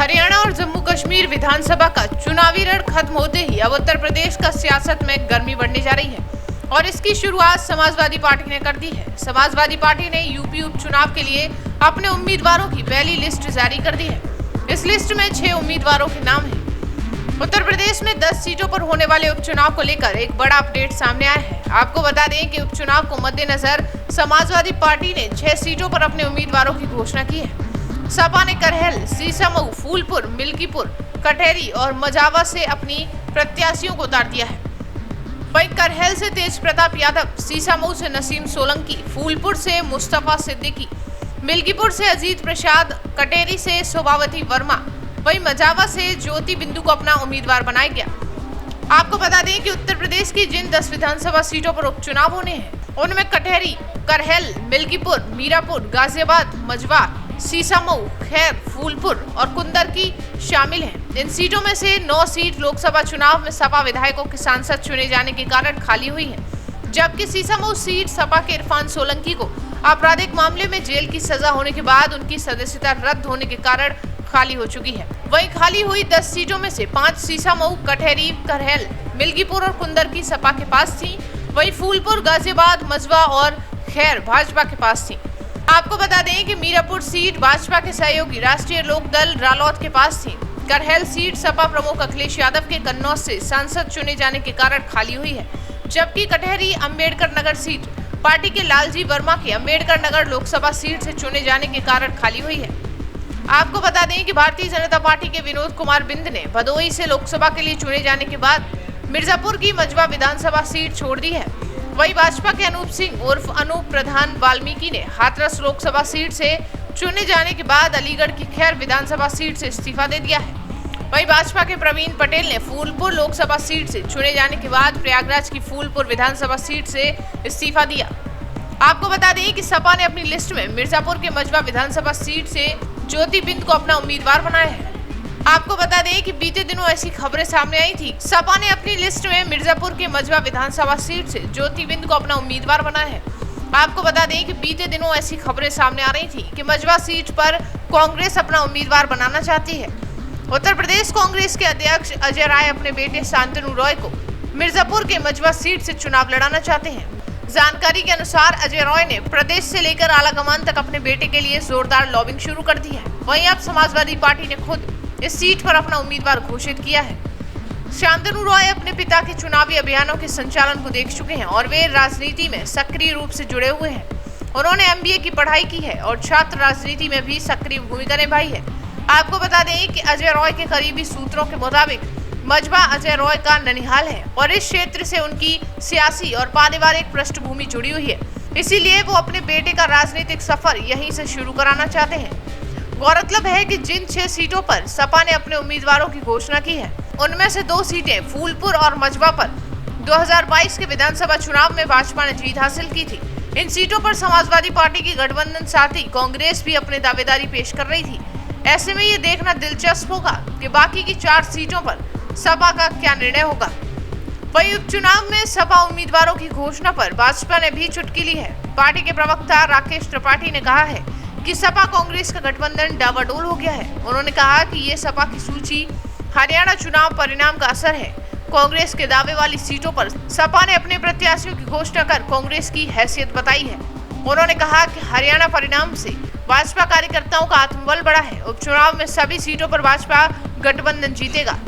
हरियाणा और जम्मू कश्मीर विधानसभा का चुनावी रण खत्म होते ही अब उत्तर प्रदेश का सियासत में गर्मी बढ़ने जा रही है और इसकी शुरुआत समाजवादी पार्टी ने कर दी है। समाजवादी पार्टी ने यूपी उपचुनाव के लिए अपने उम्मीदवारों की पहली लिस्ट जारी कर दी है। इस लिस्ट में 6 उम्मीदवारों के नाम हैं। उत्तर प्रदेश में 10 सीटों पर होने वाले उपचुनाव को लेकर एक बड़ा अपडेट सामने आया है। आपको बता दें कि उपचुनाव को मद्देनजर समाजवादी पार्टी ने 6 सीटों पर अपने उम्मीदवारों की घोषणा की है। सपा ने करहल, सीसामऊ, फूलपुर, मिल्कीपुर, कटेहरी और मझावा से अपनी प्रत्याशियों को उतार दिया है। वहीं करहल से तेज प्रताप यादव, सीसामऊ से नसीम सोलंकी, फूलपुर से मुस्तफा सिद्दीकी, मिल्कीपुर से अजीत प्रसाद, कटेहरी से शोभावती वर्मा, वहीं मझावा से ज्योति बिंदु को अपना उम्मीदवार बनाया गया। आपको बता दें कि उत्तर प्रदेश की जिन 10 विधानसभा सीटों पर उपचुनाव होने हैं उनमें कटेहरी, करहल, मिल्कीपुर, मीरापुर, गाजियाबाद, मझवा, सीसामऊ, खैर, फूलपुर और कुंदर की शामिल हैं। इन सीटों में से 9 सीट लोकसभा चुनाव में सपा विधायकों के सांसद चुने जाने के कारण खाली हुई हैं, जबकि सीसामऊ सीट सपा के इरफान सोलंकी को आपराधिक मामले में जेल की सजा होने के बाद उनकी सदस्यता रद्द होने के कारण खाली हो चुकी है। वहीं खाली हुई 10 सीटों में से 5 सीसामऊ, कटेहरी, करहल, मिल्कीपुर और कुंदर की सपा के पास थी। वहीं फूलपुर, गाजियाबाद, मझवा और खैर भाजपा के पास थी। आपको बता दें कि मीरापुर सीट भाजपा के सहयोगी राष्ट्रीय लोकदल रालोद के पास थी। करहल सीट सपा प्रमुख अखिलेश यादव के कन्नौज से सांसद चुने जाने के कारण खाली हुई है, जबकि कटेहरी अम्बेडकर नगर सीट पार्टी के लालजी वर्मा के अम्बेडकर नगर लोकसभा सीट से चुने जाने के कारण खाली हुई है। आपको बता दें कि भारतीय जनता पार्टी के विनोद कुमार बिंद ने भदोही से लोकसभा के लिए चुने जाने के बाद मिर्जापुर की मझवा विधानसभा सीट छोड़ दी है। वहीं भाजपा के अनूप सिंह उर्फ अनूप प्रधान वाल्मीकि ने हाथरस लोकसभा सीट से चुने जाने के बाद अलीगढ़ की खैर विधानसभा सीट से इस्तीफा दे दिया है। वहीं भाजपा के प्रवीण पटेल ने फूलपुर लोकसभा सीट से चुने जाने के बाद प्रयागराज की फूलपुर विधानसभा सीट से इस्तीफा दिया। आपको बता दें कि सपा ने अपनी लिस्ट में मिर्जापुर के मझवा विधानसभा सीट से ज्योति बिंद को अपना उम्मीदवार बनाया है। आपको बता दें कि बीते दिनों ऐसी खबरें सामने आई थी। सपा ने अपनी लिस्ट में मिर्जापुर के मझवा विधानसभा सीट से ज्योति बिंद को अपना उम्मीदवार बनाया है। आपको बता दें कि बीते दिनों ऐसी खबरें सामने आ रही थी कि मझवा सीट पर कांग्रेस अपना उम्मीदवार बनाना चाहती है। उत्तर प्रदेश कांग्रेस के अध्यक्ष अजय राय अपने बेटे शांतनु रॉय को मिर्जापुर के मझवा सीट से चुनाव लड़ाना चाहते हैं। जानकारी के अनुसार अजय रॉय ने प्रदेश से लेकर आलाकमान तक अपने बेटे के लिए जोरदार लॉबिंग शुरू कर दी है। वहीं अब समाजवादी पार्टी ने खुद इस सीट पर अपना उम्मीदवार घोषित किया है। शांतनु रॉय अपने पिता के चुनावी अभियानों के संचालन को देख चुके हैं और वे राजनीति में सक्रिय रूप से जुड़े हुए हैं। उन्होंने MBA की पढ़ाई की है और छात्र राजनीति में भी सक्रिय भूमिका निभाई है। आपको बता दें कि अजय रॉय के करीबी सूत्रों के मुताबिक मझवा अजय रॉय का ननिहाल है और इस क्षेत्र से उनकी सियासी और पारिवारिक पृष्ठभूमि जुड़ी हुई है, इसीलिए वो अपने बेटे का राजनीतिक सफर यहीं से शुरू कराना चाहते हैं। गौरतलब है कि जिन 6 सीटों पर सपा ने अपने उम्मीदवारों की घोषणा की है उनमें से 2 सीटें फूलपुर और मझवा पर 2022 के विधानसभा चुनाव में भाजपा ने जीत हासिल की थी। इन सीटों पर समाजवादी पार्टी की गठबंधन साथी कांग्रेस भी अपनी दावेदारी पेश कर रही थी। ऐसे में ये देखना दिलचस्प होगा कि बाकी की 4 सीटों पर सपा का क्या निर्णय होगा। वहीं उपचुनाव में सपा उम्मीदवारों की घोषणा पर भाजपा ने भी चुटकी ली है। पार्टी के प्रवक्ता राकेश त्रिपाठी ने कहा है कि सपा कांग्रेस का गठबंधन डावाडोल हो गया है। उन्होंने कहा कि ये सपा की सूची हरियाणा चुनाव परिणाम का असर है। कांग्रेस के दावे वाली सीटों पर सपा ने अपने प्रत्याशियों की घोषणा कर कांग्रेस की हैसियत बताई है। उन्होंने कहा कि हरियाणा परिणाम से भाजपा कार्यकर्ताओं का आत्मबल बढ़ा है। उपचुनाव में सभी सीटों पर भाजपा गठबंधन जीतेगा।